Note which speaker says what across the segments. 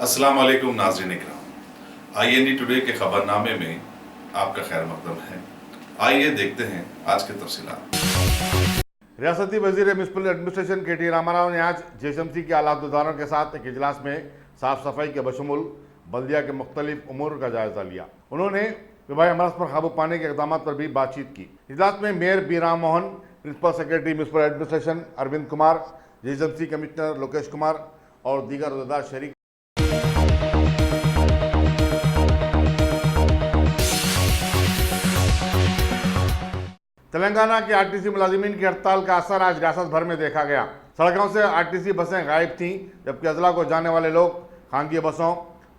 Speaker 1: अस्सलाम वालेकुम नाज़रीन इकराम, IND टुडे के खबरनामे में आपका खैर मकदम है। आइए देखते हैं आज के तफसीलात।
Speaker 2: रियासती वजीर म्यूनसिपल एडमिनिस्ट्रेशन KT रामाराव ने आज JSMC के आलादारों के साथ एक इजलास में साफ सफाई के बशमूल बल्दिया के मुख्तलिफ उमूर का जायजा लिया। उन्होंने वबाई अमराज पर काबू पाने के इकदाम पर भी बातचीत की। इजलास में mayor B Ram Mohan, principal secretary municipal administration Arvind Kumar, JSMC commissioner Lokesh Kumar और दीगर अहदेदार शरीक। तेलंगाना के RTC मुलाजिमीन की हड़ताल का असर आज रियासत भर में देखा गया। सड़कों से RTC बसें गायब थीं, जबकि अजला को जाने वाले लोग खानगी बसों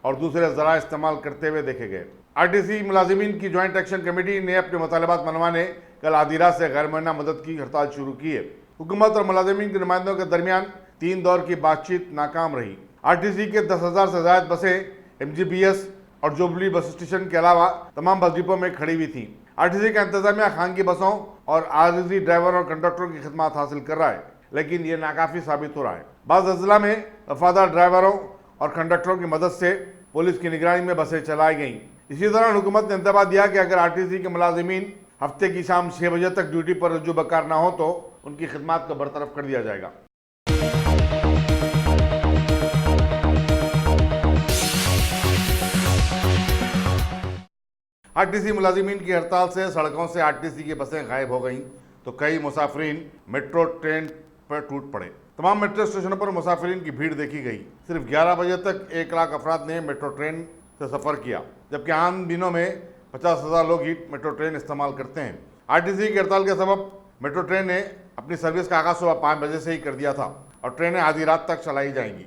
Speaker 2: और दूसरे ज़रा इस्तेमाल करते हुए देखे गए। RTC मुलाजिमीन की ज्वाइंट एक्शन कमेटी ने अपने मुतालबात मनवाने कल आधी रात से गैर मुअय्यना मदद की हड़ताल शुरू की है। हुकूमत और मुलाजिमीन के नुमाइंदों के दरमियान 3 दौर की बातचीत नाकाम रही। RTC के 10,000 से ज़ायद बसें MGBS और जुबली बस स्टेशन के अलावा तमाम बस डिपो में खड़ी हुई थी। RTC का इंतजामिया खानगी बसों और आजिजी ड्राइवर और कंडक्टरों की खिदमत हासिल कर रहा है, लेकिन ये नाकाफी साबित हो रहा है। बाज़ अजला में वफादार ड्राइवरों और कंडक्टरों की मदद से पुलिस की निगरानी में बसें चलाई गईं। इसी दौरान हुकूमत ने इंतबाह दिया कि अगर RTC के मुलाजिमीन हफ्ते की शाम 6 बजे तक ड्यूटी पर रुजू बकार ना हो तो उनकी खिदमत को बरतरफ कर दिया जाएगा। RTC मुलाजिमीन की हड़ताल से सड़कों से RTC की बसें गायब हो गईं, तो कई मुसाफिरीन मेट्रो ट्रेन पर टूट पड़े। तमाम मेट्रो स्टेशनों पर मुसाफिरीन की भीड़ देखी गई। सिर्फ 11 बजे तक 1 लाख अफराद ने मेट्रो ट्रेन से सफ़र किया, जबकि आम दिनों में 50,000 लोग ही मेट्रो ट्रेन इस्तेमाल करते हैं। RTC की हड़ताल के सबब मेट्रो ट्रेन ने अपनी सर्विस का आगाज़ सुबह 5 बजे से ही कर दिया था और ट्रेनें आधी रात तक चलाई जाएंगी।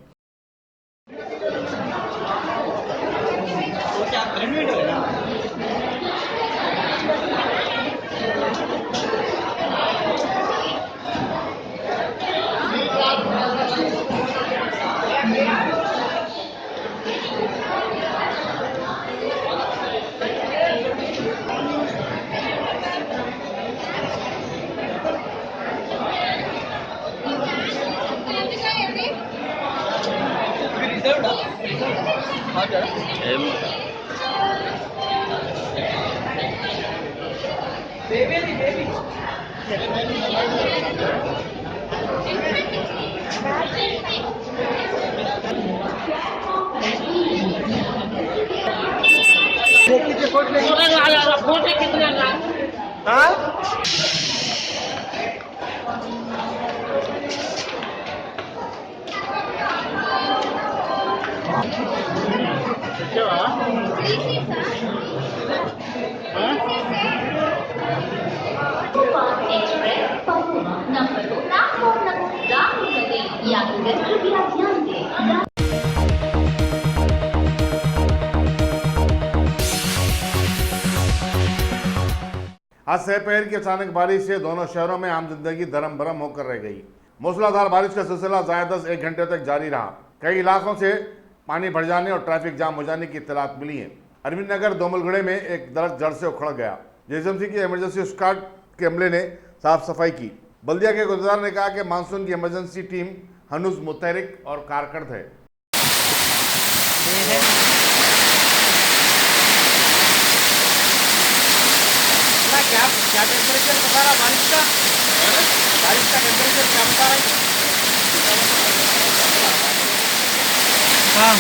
Speaker 2: आज दोपहर की अचानक बारिश से दोनों शहरों में आम जिंदगी धर्म भरम होकर रह गई। मूसलाधार बारिश का सिलसिला ज़ायद 1 घंटे तक जारी रहा। कई इलाकों से पानी भर जाने और ट्रैफिक जाम हो जाने की इत्तलात मिली है। अरविंद नगर दोमलगढ़े में एक दरख्त जड़ से उखड़ गया। JSMC की इमरजेंसी स्क्वाड के अमले ने साफ सफाई की। बल्दिया के गुलजार ने कहा कि मानसून की इमरजेंसी टीम हनूज मुतहरिक और कारकर्द है।
Speaker 3: क्या टेम्परेचर बता रहा बारिश का टेम्परेचर क्या बता रहा है? हाँ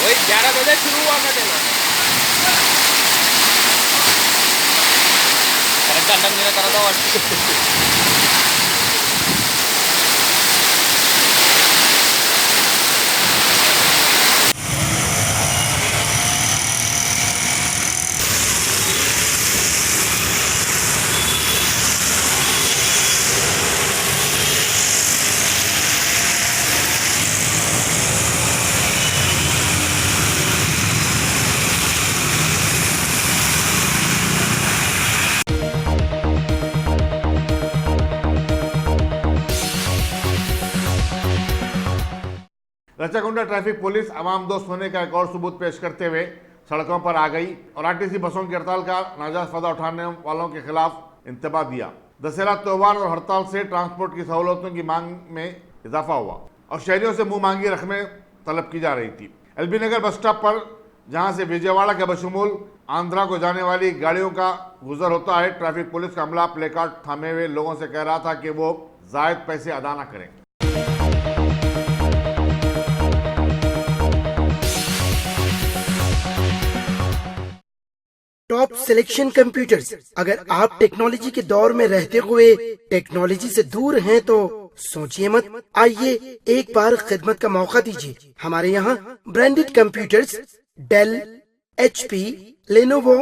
Speaker 3: वही 11 बजे शुरू हुआ था देना। దండం మీద తర్వాత వాడు
Speaker 2: रचाकुंडा ट्रैफिक पुलिस आवाम दोस्त होने का एक और सबूत पेश करते हुए सड़कों पर आ गई और आरटीसी बसों की हड़ताल का नाजायज फायदा उठाने वालों के खिलाफ इंतबा दिया। दशहरा त्योहार और हड़ताल से ट्रांसपोर्ट की सहूलतों की मांग में इजाफा हुआ और शहरियों से मुंह मांगी रकमें तलब की जा रही थी। एलबी नगर बस स्टॉप पर जहां से विजयवाड़ा के बशमूल आंध्रा को जाने वाली गाड़ियों का गुजर होता है, ट्रैफिक पुलिस का अमला प्लेकार्ड थामे हुए लोगों से कह रहा था कि वो जायद पैसे अदा न करें।
Speaker 4: Top selection computers. अगर आप टेक्नोलॉजी के दौर में रहते हुए टेक्नोलॉजी से दूर हैं तो सोचिए मत, आइए एक बार खिदमत का मौका दीजिए। हमारे यहाँ branded computers Dell, HP, Lenovo,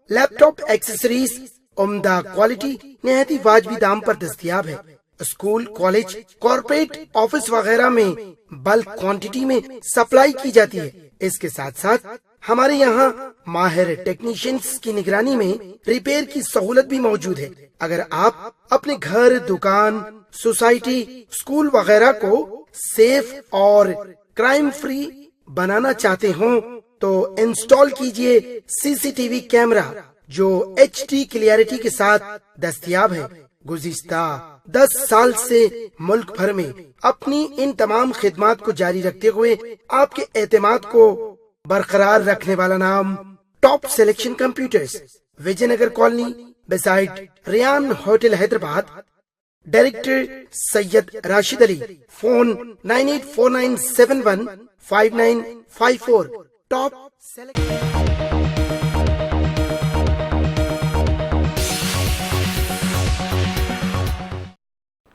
Speaker 4: laptop accessories उम्दा क्वालिटी निहायत ही वाजबी दाम पर दस्तयाब है। स्कूल, कॉलेज, कॉर्पोरेट, ऑफिस वगैरह में बल्क क्वांटिटी में सप्लाई की जाती है। इसके साथ साथ हमारे यहाँ माहिर टेक्नीशियंस की निगरानी में रिपेयर की सहूलत भी मौजूद है। अगर आप अपने घर, दुकान, सोसाइटी, स्कूल वगैरह को सेफ और क्राइम फ्री बनाना चाहते हो तो इंस्टॉल कीजिए CCTV कैमरा जो HD क्लियरिटी के साथ दस्तयाब है। गुज़िश्ता 10 साल से मुल्क भर में अपनी इन तमाम खिदमात को जारी रखते हुए आपके एतमाद को बरकरार रखने वाला नाम top selection computers, Vijaynagar colony beside Riyan hotel Hyderabad. Director Syed Rashid Ali. Phone 9849715954। Top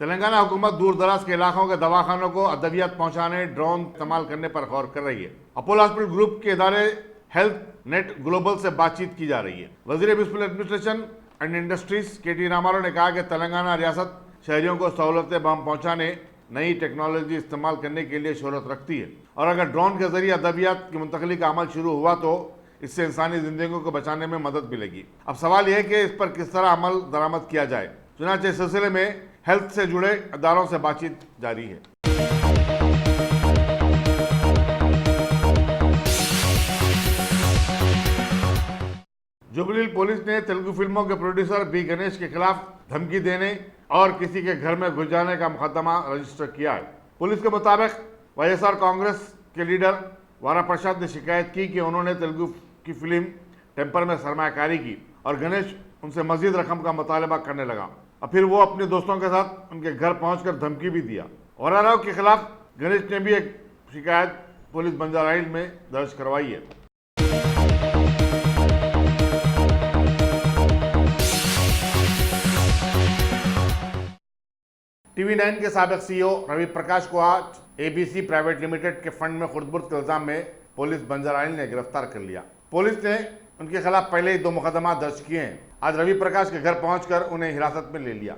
Speaker 2: Telangana हुकूमत दूर दराज के इलाकों के दवाखानों को अद्वियात पहुंचाने ड्रोन इस्तेमाल करने पर गौर कर रही है। अपोलो हॉस्पिटल ग्रुप के इदारे हेल्थ नेट ग्लोबल से बातचीत की जा रही है। वजीर municipal administration and industries KT Rama Rao ने कहा कि तेलंगाना रियासत शहरियों को सहूलतें बम पहुंचाने नई टेक्नोलॉजी इस्तेमाल करने के लिए शोहरत रखती है और अगर ड्रोन के जरिए अद्वियात की मुंतकली का अमल शुरू हुआ तो इससे इंसानी जिंदगियों को बचाने में मदद मिलेगी। अब सवाल यह है कि इस पर किस तरह अमल दरामद किया जाए। चुनांचे इस सिलसिले में हेल्थ से जुड़े अदारों से बातचीत जारी है। जुबली पुलिस ने तेलुगु फिल्मों के प्रोड्यूसर B गणेश के खिलाफ धमकी देने और किसी के घर में घुस जाने का मुकदमा रजिस्टर किया है। पुलिस के मुताबिक YSR कांग्रेस के लीडर वारा प्रसाद ने शिकायत की कि उन्होंने तेलुगु की फिल्म टेम्पर में सरमायाकारी की और गणेश उनसे मजीद रकम का मुतालबा करने लगा और फिर वो अपने दोस्तों के साथ उनके घर पहुंचकर धमकी भी दिया। वाराराव के खिलाफ गणेश ने भी एक शिकायत पुलिस बंजारा हिल्स में दर्ज करवाई है। TV9 के साबिक CEO रवि प्रकाश को आज ABC प्राइवेट लिमिटेड के फंड में खुर्द-बुर्द के इल्जाम में पुलिस बंजारा हिल्स ने गिरफ्तार कर लिया। पुलिस ने उनके खिलाफ पहले ही 2 मुकदमा दर्ज किए हैं। आज रवि प्रकाश के घर पहुंचकर उन्हें हिरासत में ले लिया।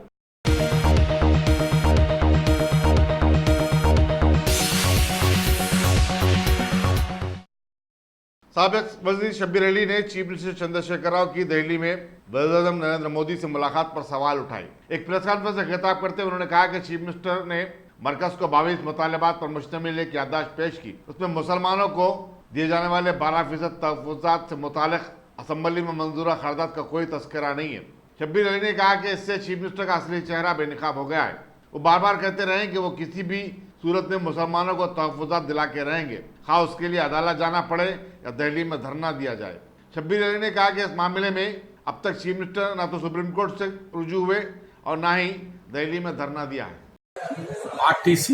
Speaker 2: साबिक वजीर शब्बीर अली ने चीफ मिनिस्टर चंद्रशेखर राव की दिल्ली में वज़ीर-ए-आज़म नरेंद्र मोदी से मुलाकात पर सवाल उठाए। एक प्रेस कॉन्फ्रेंस से खिताब करते हुए उन्होंने कहा कि चीफ मिनिस्टर ने मरकज को 22 मुतालबात पर मुश्तमिल एक याददाश्त पेश की। उसमें मुसलमानों को दिए जाने वाले 12% तहफ़्फ़ुज़ात से मुतालिक असम्बली में मंजूरा ख़रादात का कोई तस्करा नहीं है। शब्बीर अली ने कहा कि इससे चीफ मिनिस्टर का असली चेहरा बेनकाब हो गया है। वो बार बार कहते रहे कि वो किसी भी सूरत में मुसलमानों को तहफ़्फ़ुज़ात दिला के रहेंगे, खा उसके लिए अदालत जाना पड़े या दिल्ली में धरना दिया जाए। शब्बीर अली ने कहा कि इस मामले में अब तक चीफ मिनिस्टर ना तो सुप्रीम कोर्ट से रुजू हुए और ना ही दिल्ली में धरना दिया है।
Speaker 5: RTC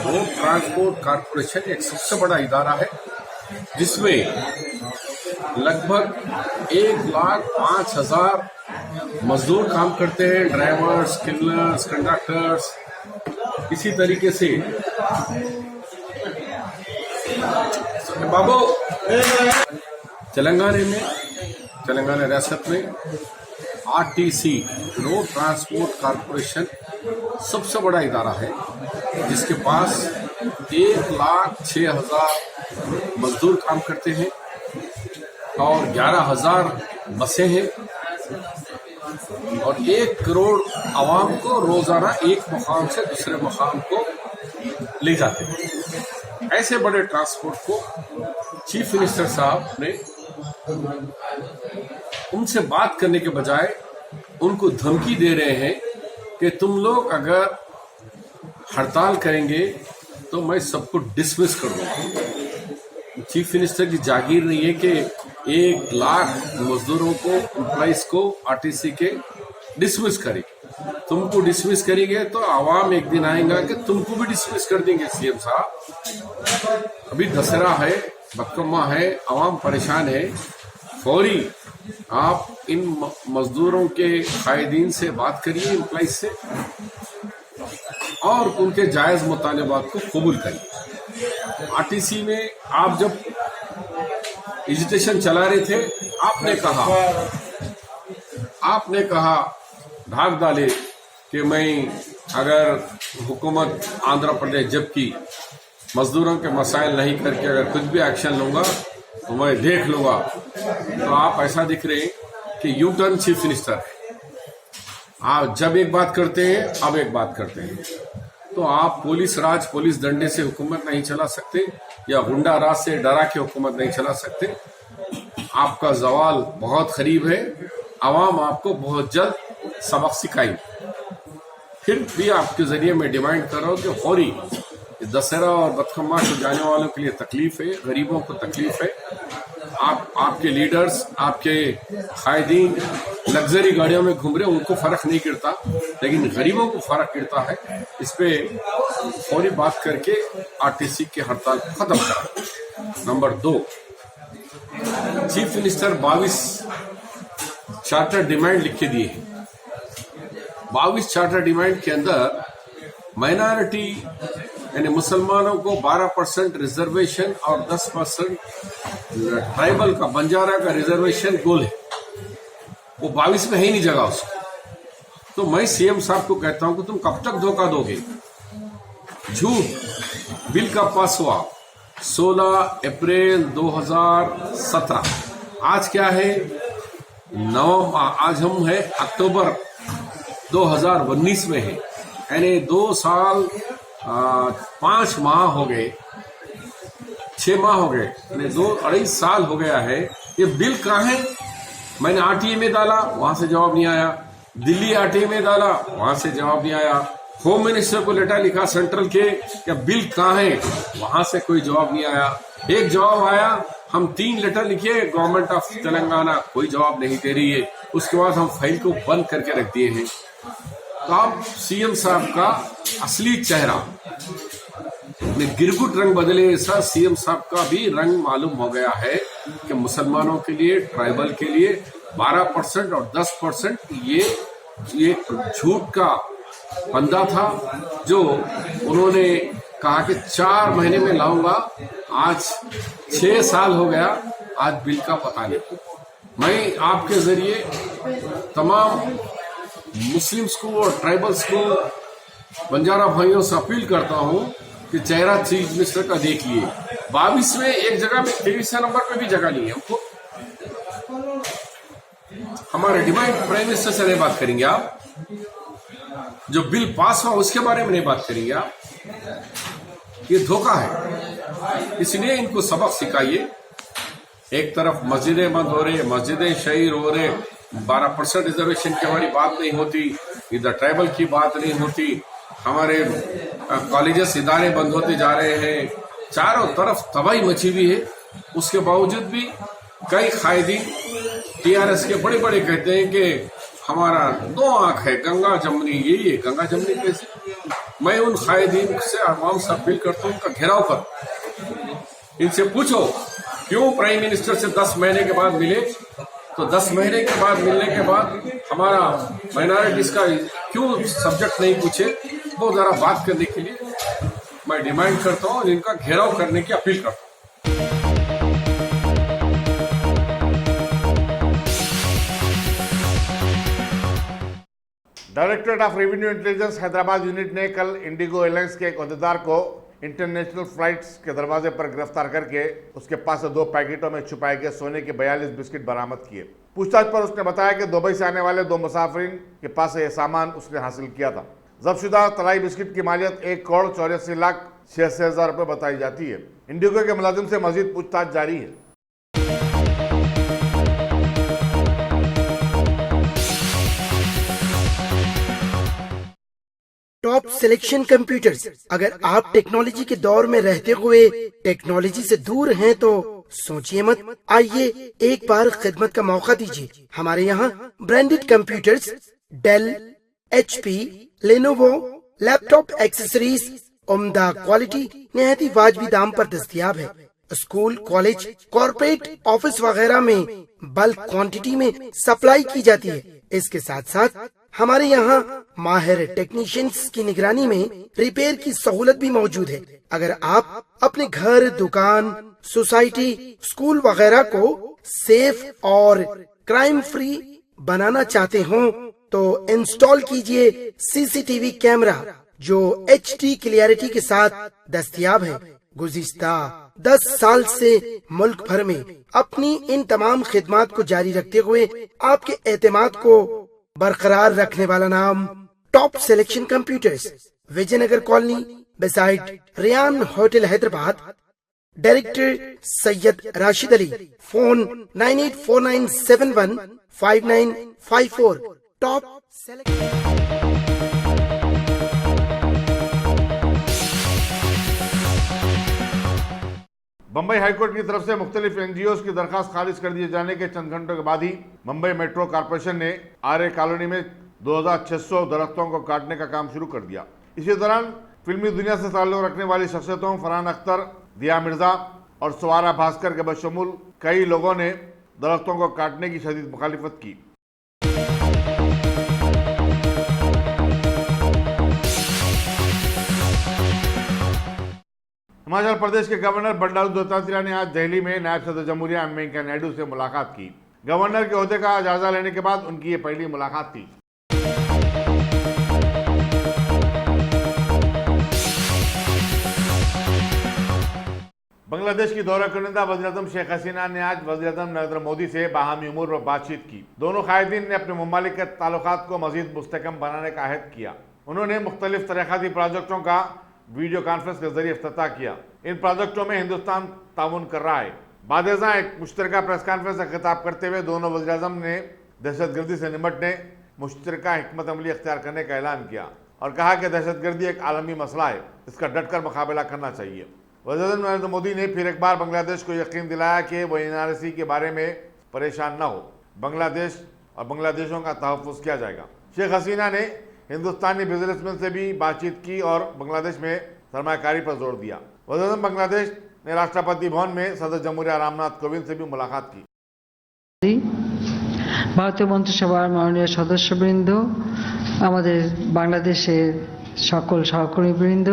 Speaker 5: रोड ट्रांसपोर्ट कॉरपोरेशन एक सबसे बड़ा इदारा है जिसमें लगभग 1,05,000 मजदूर काम करते हैं, ड्राइवर्स, क्लीनर्स, कंडक्टर्स, इसी तरीके से बाबू तेलंगाना रियासत में आरटीसी रोड ट्रांसपोर्ट कॉरपोरेशन सबसे बड़ा इदारा है, जिसके पास 1,06,000 मजदूर काम करते हैं और 11,000 बसें हैं और 1 करोड़ आवाम को रोजाना एक मुकाम से दूसरे मुकाम को ले जाते हैं। ऐसे बड़े ट्रांसपोर्ट को चीफ मिनिस्टर साहब ने उनसे बात करने के बजाय उनको धमकी दे रहे हैं कि तुम लोग अगर हड़ताल करेंगे तो मैं सबको डिसमिस कर दूंगा। चीफ मिनिस्टर की जागीर नहीं है कि 1 लाख मजदूरों को, एम्प्लॉइज को आरटीसी के डिसमिस करें। तुमको डिसमिस करेंगे तो आवाम एक दिन आएगा कि तुमको भी डिसमिस कर देंगे। सीएम साहब, अभी दशहरा है, बदकम्मा है, आवाम परेशान है। फौरी आप इन मजदूरों के कायदीन से बात करिए, एम्प्लॉइज से, और उनके जायज मुतालबात को कबूल करिए। आरटीसी में आप जब एजिटेशन चला रहे थे, आपने कहा ढाक डाले कि मैं अगर हुकूमत आंध्र प्रदेश जबकि मजदूरों के मसाइल नहीं करके अगर कुछ भी एक्शन लूंगा तो मैं देख लूंगा। तो आप ऐसा दिख रहे हैं कि यू टर्न चीफ मिनिस्टर है। आप जब एक बात करते हैं, अब एक बात करते हैं। तो आप पुलिस राज, पुलिस डंडे से हुकूमत नहीं चला सकते, या गुंडा राज से डरा के हुकूमत नहीं चला सकते। आपका जवाल बहुत करीब है, आवाम आपको बहुत जल्द सबक सिखाएंगे। फिर भी आपके जरिए मैं डिमांड कर रहा हूँ कि फौरी दशहरा और बदकम्मा को जाने वालों के लिए तकलीफ है, गरीबों को तकलीफ है। आपके लीडर्स, आपके कायदीन लग्जरी गाड़ियों में घूम रहे, उनको फर्क नहीं गिरता, लेकिन गरीबों को फर्क गिरता है। इस पे फौरी बात करके आरटीसी की हड़ताल खत्म करा। Number 2, chief minister 22 charter demand लिख के दिए हैं। 22 चार्टर डिमांड के अंदर माइनॉरिटी यानी मुसलमानों को 12% रिजर्वेशन और 10% ट्राइबल का, बंजारा का रिजर्वेशन गोल है। वो 22 में है ही नहीं जगह उसको। तो मैं सीएम साहब को कहता हूं कि तुम कब तक धोखा दोगे? झूठ। बिल का पास हुआ 16 अप्रैल 2017। आज क्या है? आज हम है अक्टूबर 2019 में है, यानी 2 साल 5 माह हो गए, 6 माह हो गए, यानी 2-2.5 साल हो गया है। ये बिल कहाँ है? मैंने आरटीए में डाला, वहां से जवाब नहीं आया। दिल्ली आरटीए में डाला, वहां से जवाब नहीं आया। होम मिनिस्टर को लेटर लिखा सेंट्रल के, क्या बिल कहाँ है? वहां से कोई जवाब नहीं आया। एक जवाब आया, हम 3 लेटर लिखे, गवर्नमेंट ऑफ तेलंगाना कोई जवाब नहीं दे रही है। उसके बाद हम फाइल को बंद करके रख दिए हैं। तो अब सीएम साहब का असली चेहरा में गिरगुट रंग बदले, ऐसा सीएम साहब का भी रंग मालूम हो गया है कि मुसलमानों के लिए, ट्राइबल के लिए 12% और 10% ये झूठ का फंदा था, जो उन्होंने कहा कि 4 महीने में लाऊंगा। आज 6 साल हो गया, आज बिल का पता नहीं। मैं आपके जरिए तमाम मुस्लिम्स को और ट्राइबल्स को, बंजारा भाइयों से अपील करता हूं कि चेहरा चीफ मिनिस्टर का देख लिए। 22 में एक जगह में 23 नंबर पे भी जगह नहीं है हमको। हमारे डिमांड प्राइम मिनिस्टर से नहीं बात करेंगे आप, जो बिल पास हुआ उसके बारे में नहीं बात करेंगे आप। ये धोखा है, इसलिए इनको सबक सिखाइए। एक तरफ मस्जिदें बंद हो रही, मस्जिदें शहीद हो रहे, 12% रिजर्वेशन की हमारी बात नहीं होती, इधर ट्राइबल की बात नहीं होती, हमारे कॉलेजेस, इदारे बंद होते जा रहे हैं, चारों तरफ तबाही मची हुई है। उसके बावजूद भी कई कायदी टीआरएस के बड़े बड़े कहते हैं कि हमारा 2 आंख है, गंगा जमनी। यही है गंगा जमनी कैसे? मैं उन कायदीन से आवाम से अपील करता हूं, उनका घेराव कर, इनसे पूछो क्यों प्राइम मिनिस्टर से 10 महीने के बाद मिले। तो 10 महीने के बाद मिलने के बाद हम हमारा माइनॉरिटीज का क्यों सब्जेक्ट नहीं पूछे, वो जरा बात करने के लिए मैं डिमांड करता हूँ और इनका घेराव करने की अपील करता हूँ।
Speaker 2: Directorate of revenue intelligence Hyderabad unit ने कल इंडिगो एयरलाइंस के एक अहदेदार को इंटरनेशनल फ्लाइट्स के दरवाजे पर गिरफ्तार करके उसके पास से 2 पैकेटों में छुपाए गए सोने के 42 बिस्किट बरामद किए। पूछताछ पर उसने बताया कि दुबई से आने वाले 2 मुसाफिरीन के पास से यह सामान उसने हासिल किया था। जब्तशुदा तलाई बिस्किट की मालियत 1,84,86,000 रुपये बताई जाती है। इंडिगो के मुलाजिम से मजीद पूछताछ जारी है।
Speaker 4: Top selection computers. अगर आप टेक्नोलॉजी के दौर में रहते हुए टेक्नोलॉजी से दूर हैं तो सोचिए मत, आइए एक बार खिदमत का मौका दीजिए। हमारे यहाँ branded computers Dell, HP, Lenovo, laptop accessories उम्दा क्वालिटी निहायत ही वाजबी दाम पर दस्तयाब है। स्कूल, कॉलेज, कॉर्पोरेट ऑफिस वगैरह में बल्क क्वांटिटी में सप्लाई की जाती है। इसके साथ साथ हमारे यहाँ माहिर टेक्नीशियंस की निगरानी में रिपेयर की सहूलत भी मौजूद है। अगर आप अपने घर, दुकान, सोसाइटी, स्कूल वगैरह को सेफ और क्राइम फ्री बनाना चाहते हो तो इंस्टॉल कीजिए CCTV कैमरा जो HD क्लियरिटी के साथ दस्तयाब है। गुज़िश्ता 10 साल से मुल्क भर में अपनी इन तमाम खिदमात को जारी रखते हुए आपके एतमाद को बरकरार रखने वाला नाम top selection computers, Vijaynagar colony beside Riyan hotel Hyderabad. Director Syed Rashid Ali. Phone 9849715954। Top
Speaker 2: Bombay high court की तरफ से मुख्तलिफ NGOs की दरखास्त खारिज कर दिए जाने के चंद घंटों के बाद ही मुंबई मेट्रो कॉरपोरेशन ने आर्य कॉलोनी में 2600 दरख्तों को काटने का काम शुरू कर दिया। इसी दौरान फिल्मी दुनिया से ताल्लुक रखने वाली शख्सियतों फरहान अख्तर, दिया मिर्जा और सवारा भास्कर के बशमूल कई लोगों ने दरख्तों को काटने की शदीद मुखालिफत की। हिमाचल प्रदेश के गवर्नर बंडारू दत्तात्रेय ने आज दिल्ली में नायब सदर जमहूरिया एम वेंकैया नायडू से मुलाकात की। गवर्नर के ओहदे का जायजा लेने के बाद उनकी ये पहली मुलाकात थी। बांग्लादेश की दौरा कुनिंदा वज़ीर-ए-आज़म शेख हसीना ने आज वज़ीर-ए-आज़म नरेंद्र मोदी से बाहमी उमूर पर बातचीत की। दोनों कायदीन ने अपने मुमालिक के ताल्लुकात को मजीद मुस्तहकम बनाने का अहद किया। उन्होंने मुख्तलिफ तरक्याती प्रोजेक्टों का वीडियो कॉन्फ्रेंस के जरिए इफ्तिताह किया। इन प्रोजेक्टों में हिंदुस्तान ताउन कर रहा है। बादेज़ा एक मुश्तरका प्रेस कॉन्फ्रेंस से खिताब करते हुए दोनों वज़ीर-ए-आज़म ने दहशतगर्दी से निपटने मुश्तरका हिकमत अमली इख्तियार करने का ऐलान किया और कहा कि दहशतगर्दी एक आलमी मसला है, इसका डटकर मुकाबला करना चाहिए। वज़ीर-ए-आज़म नरेंद्र मोदी ने फिर एक बार बांग्लादेश को यकीन दिलाया कि वह NRC के बारे में परेशान न हो। बांग्लादेश और बांग्लादेशों का तहफ़्फ़ुज़ किया जाएगा। शेख हसीना ने हिंदुस्तानी बिजनेसमैन से भी बातचीत की और बांग्लादेश में सरमायाकारी पर जोर दिया। वज़ीर-ए-आज़म बांग्लादेश ने राष्ट्रपति भवन में सदर जमहूरिया रामनाथ कोविंद से भी मुलाकात की।
Speaker 6: ভারতীয় মন্ত্রিসভার মাননীয় সদস্যবৃন্দ, আমাদের বাংলাদেশের সকল সহকর্মীবৃন্দ,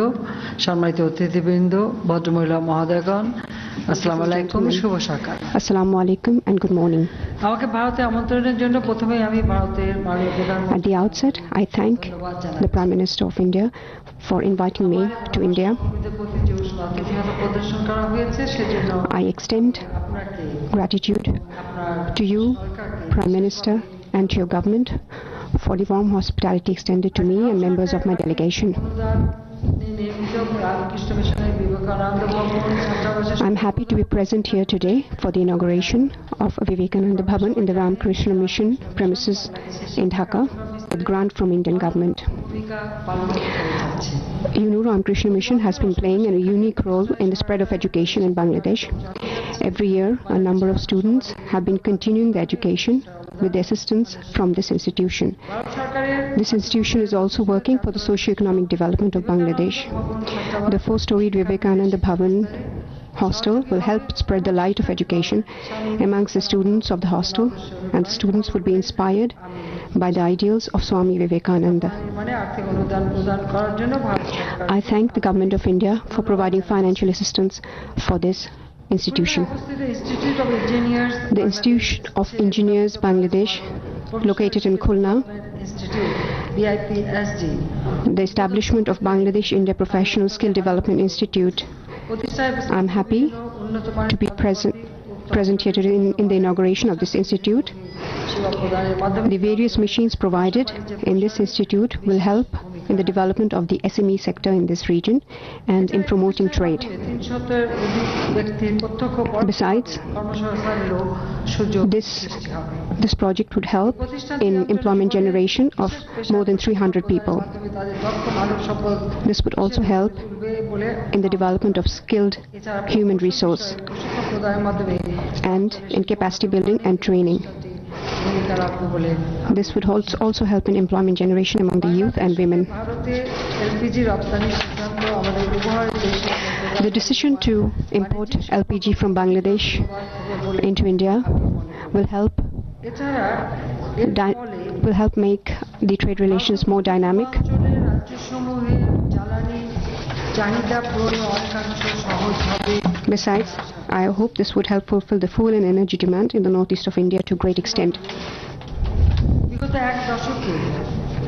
Speaker 6: সম্মানিত অতিথিবৃন্দ, ভদ্রমহিলা মহোদয়গণ, আসসালামু আলাইকুম, শুভ সকাল।
Speaker 7: Assalamu alaikum and good morning.
Speaker 6: আমাকে ভারতে আমন্ত্রণের জন্য প্রথমেই আমি ভারতের মাননীয়
Speaker 7: At
Speaker 6: প্রধানমন্ত্রী
Speaker 7: the outset, I thank the Prime Minister of India for inviting me to India.
Speaker 6: প্রতি যে উষ্ণ আতিথেয়তা প্রদর্শন করা হয়েছে সেজন্য
Speaker 7: I extend
Speaker 6: আপনাকে
Speaker 7: gratitude
Speaker 6: আপনার
Speaker 7: to you,
Speaker 6: সরকারকে
Speaker 7: Prime Minister, and to your government for the warm hospitality extended to me and members of my delegation. I'm happy to be present here today for the inauguration of Vivekananda Bhavan in the Ramakrishna Mission premises in Dhaka with grant from Indian government. Ramakrishna Mission has been playing a unique role in the spread of education in Bangladesh. Every year, a number of students have been continuing their education with the assistance from this institution. This institution is also working for the socio-economic development of Bangladesh. The 4-storied Vivekananda Bhavan hostel will help spread the light of education amongst the students of the hostel, and the students would be inspired by the ideals of Swami Vivekananda. I thank the Government of India for providing financial assistance for this institution. The Institute of Engineers Bangladesh, located in Khulna, the establishment of Bangladesh India Professional Skill Development Institute. I'm happy to be present here in the inauguration of this institute. The various machines provided in this institute will help in the development of the SME sector in this region and in promoting trade. Besides, this project would help in employment generation of more than 300 people. This would also help in the development of skilled human resource and in capacity building and training. This would also help in employment generation among the youth and women. The decision to import LPG from Bangladesh into India will help make the trade relations more dynamic. Besides, I hope this would help fulfill the fuel and energy demand in the northeast of India to a great extent.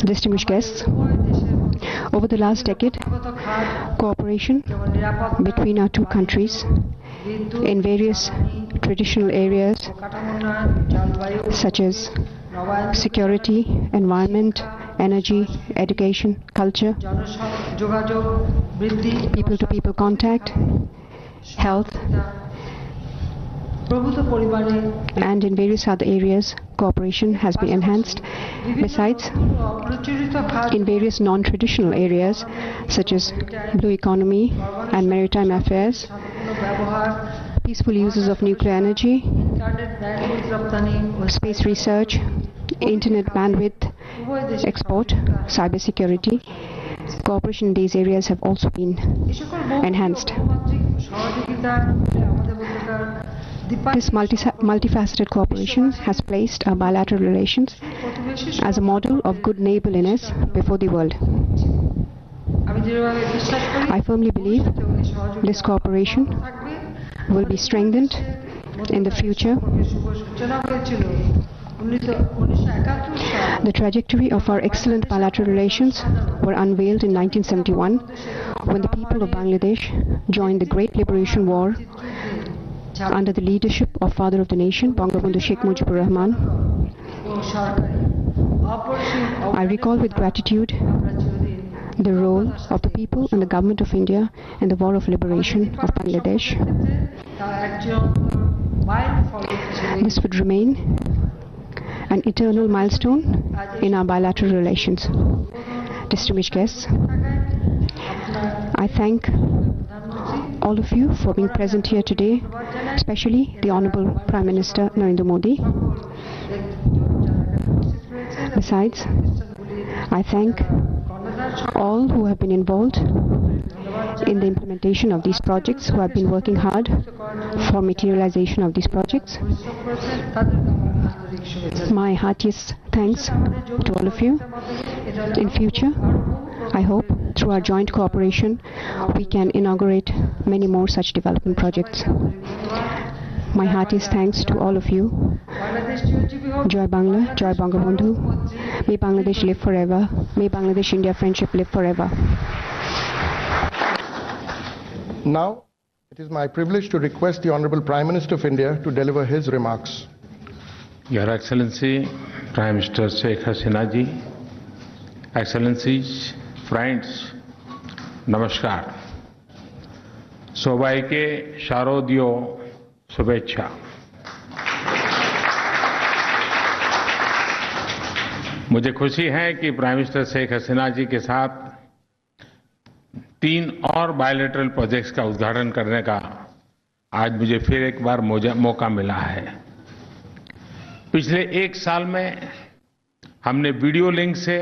Speaker 7: Distinguished guests, over the last decade, cooperation between our two countries in various traditional areas such as security, environment, energy, education, culture, people-to-people contact, health, and in various other areas, cooperation has been enhanced. Besides, in various non-traditional areas such as blue economy and maritime affairs, peaceful uses of nuclear energy, space research, internet bandwidth export, cybersecurity, cooperation in these areas have also been enhanced. This multifaceted cooperation has placed our bilateral relations as a model of good neighborliness before the world. I firmly believe this cooperation will be strengthened in the future. The trajectory of our excellent bilateral relations were unveiled in 1971 when the people of Bangladesh joined the Great Liberation War under the leadership of Father of the Nation, Bangabandhu Sheikh Mujibur Rahman. I recall with gratitude the role of the people and the Government of India in the War of Liberation of Bangladesh. This would remain an eternal milestone in our bilateral relations. Distinguished guests, I thank all of you for being present here today, especially the Honorable Prime Minister Narendra Modi. Besides, I thank all who have been involved in the implementation of these projects, who have been working hard for materialization of these projects. My heartiest thanks to all of you. In future, I hope through our joint cooperation we can inaugurate many more such development projects. My heartiest thanks to all of you. Joy Bangla, Joy Bangabandhu. May Bangladesh live forever. May Bangladesh-India friendship live forever.
Speaker 8: Now, it is my privilege to request the Honorable Prime Minister of India to deliver his remarks.
Speaker 9: Your Excellency, Prime Minister Sheikh Hasina ji, Excellencies, friends, Namaskar. Sobaike Sharodyo Shubhecha. मुझे खुशी है कि prime minister Sheikh Hasina जी के साथ 3 और bilateral projects का उद्घाटन करने का आज मुझे फिर एक बार मौका मिला है। पिछले 1 साल में हमने वीडियो लिंक से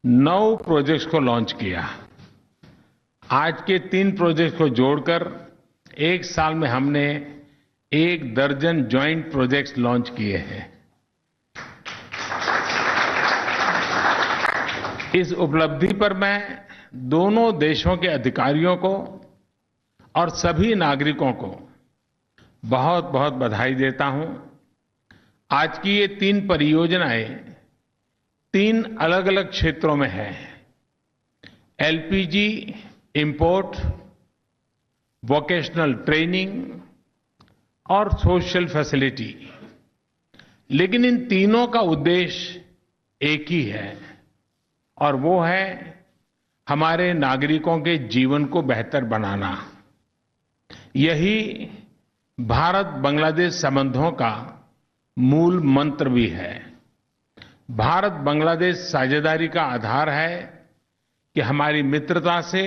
Speaker 9: 9 प्रोजेक्ट्स को लॉन्च किया। आज के 3 प्रोजेक्ट्स को जोड़कर एक साल में हमने 1 दर्जन जॉइंट प्रोजेक्ट्स लॉन्च किए हैं। इस उपलब्धि पर मैं दोनों देशों के अधिकारियों को और सभी नागरिकों को बहुत बहुत बधाई देता हूं। आज की ये 3 परियोजनाएं 3 अलग अलग क्षेत्रों में हैं। एलपीजी इंपोर्ट, वोकेशनल ट्रेनिंग और सोशल फैसिलिटी। लेकिन इन तीनों का उद्देश्य एक ही है और वो है हमारे नागरिकों के जीवन को बेहतर बनाना। यही भारत बांग्लादेश संबंधों का मूल मंत्र भी है। भारत बांग्लादेश साझेदारी का आधार है कि हमारी मित्रता से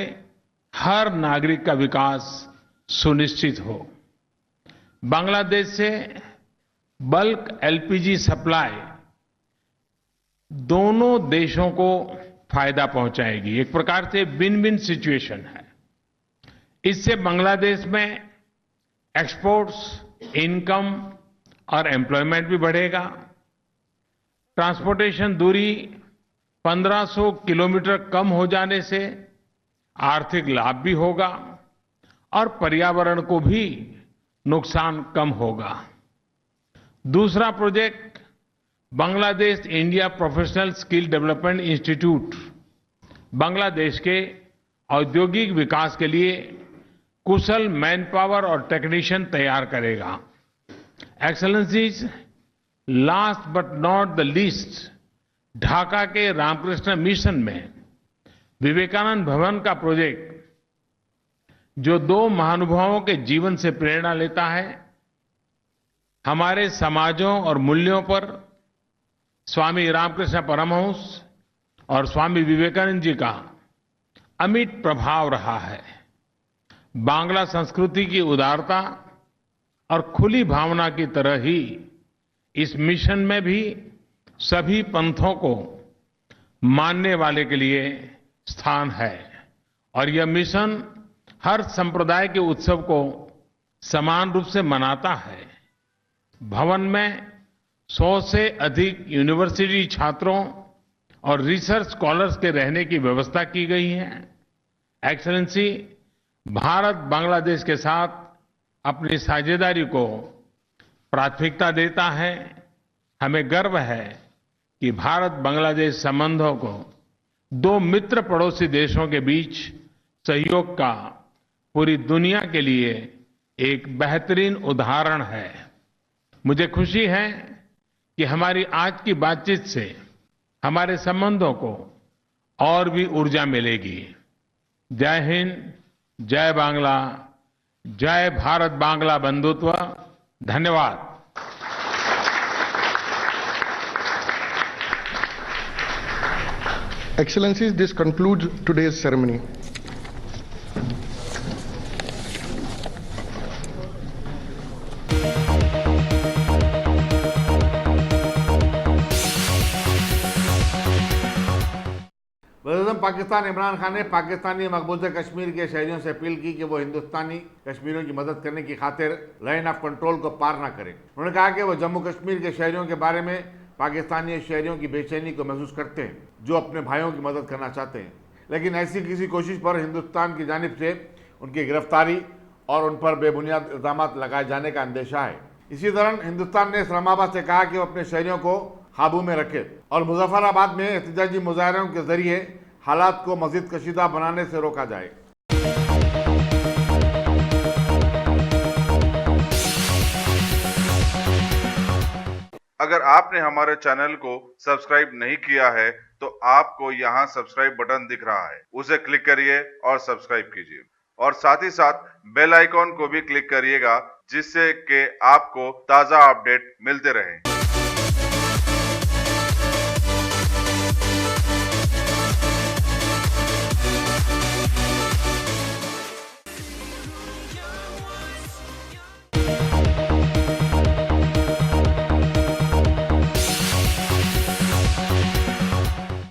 Speaker 9: हर नागरिक का विकास सुनिश्चित हो। बांग्लादेश से बल्क एलपीजी सप्लाई दोनों देशों को फायदा पहुंचाएगी। एक प्रकार से विन विन सिचुएशन है। इससे बांग्लादेश में एक्सपोर्ट्स, इनकम और एम्प्लॉयमेंट भी बढ़ेगा। ट्रांसपोर्टेशन दूरी 1500 किलोमीटर कम हो जाने से आर्थिक लाभ भी होगा और पर्यावरण को भी नुकसान कम होगा। दूसरा project Bangladesh India professional skill development institute Bangladesh के औद्योगिक विकास के लिए कुशल मैन पावर और टेक्नीशियन तैयार करेगा। Excellencies, last but not the least, Dhaka के रामकृष्ण मिशन में विवेकानंद भवन का प्रोजेक्ट जो 2 महानुभावों के जीवन से प्रेरणा लेता है, हमारे समाजों और मूल्यों पर स्वामी रामकृष्ण परमहंस और स्वामी विवेकानंद जी का अमिट प्रभाव रहा है। बांग्ला संस्कृति की उदारता और खुली भावना की तरह ही इस मिशन में भी सभी पंथों को मानने वाले के लिए स्थान है और यह मिशन हर संप्रदाय के उत्सव को समान रूप से मनाता है। भवन में 100 से अधिक यूनिवर्सिटी छात्रों और रिसर्च स्कॉलर्स के रहने की व्यवस्था की गई है। एक्सेलेंसी, भारत बांग्लादेश के साथ अपनी साझेदारी को प्राथमिकता देता है। हमें गर्व है कि भारत बांग्लादेश संबंधों को 2 मित्र पड़ोसी देशों के बीच सहयोग का पूरी दुनिया के लिए एक बेहतरीन उदाहरण है। मुझे खुशी है कि हमारी आज की बातचीत से हमारे संबंधों को और भी ऊर्जा मिलेगी। जय हिंद, जय बांग्ला, जय भारत बांग्ला बंधुत्व। धन्यवाद।
Speaker 8: Excellencies, this concludes today's ceremony.
Speaker 2: वज़ीर-ए-आज़म पाकिस्तान इमरान खान ने पाकिस्तानी मकबूजा कश्मीर के शहरियों से अपील की कि वो हिंदुस्तानी कश्मीरियों की मदद करने की खातिर लाइन ऑफ कंट्रोल को पार न करें। उन्होंने कहा कि वो जम्मू कश्मीर के शहरियों के बारे में पाकिस्तानी शहरियों की बेचैनी को महसूस करते हैं जो अपने भाइयों की मदद करना चाहते हैं, लेकिन ऐसी किसी कोशिश पर हिंदुस्तान की जानिब से उनकी गिरफ्तारी और उन पर बेबुनियाद इल्जाम लगाए जाने का अंदेशा है। इसी दौरान हिंदुस्तान ने इस्लामाबाद से कहा कि वो अपने शहरियों को काबू में रखे और मुजफ्फराबाद में एहतजाजी मुजाहरों के जरिए हालात को मजीद कशीदा बनाने से रोका जाए।
Speaker 1: अगर आपने हमारे चैनल को सब्सक्राइब नहीं किया है तो आपको यहाँ सब्सक्राइब बटन दिख रहा है, उसे क्लिक करिए और सब्सक्राइब कीजिए और साथ ही साथ बेल आइकॉन को भी क्लिक करिएगा जिससे कि आपको ताज़ा अपडेट मिलते रहें।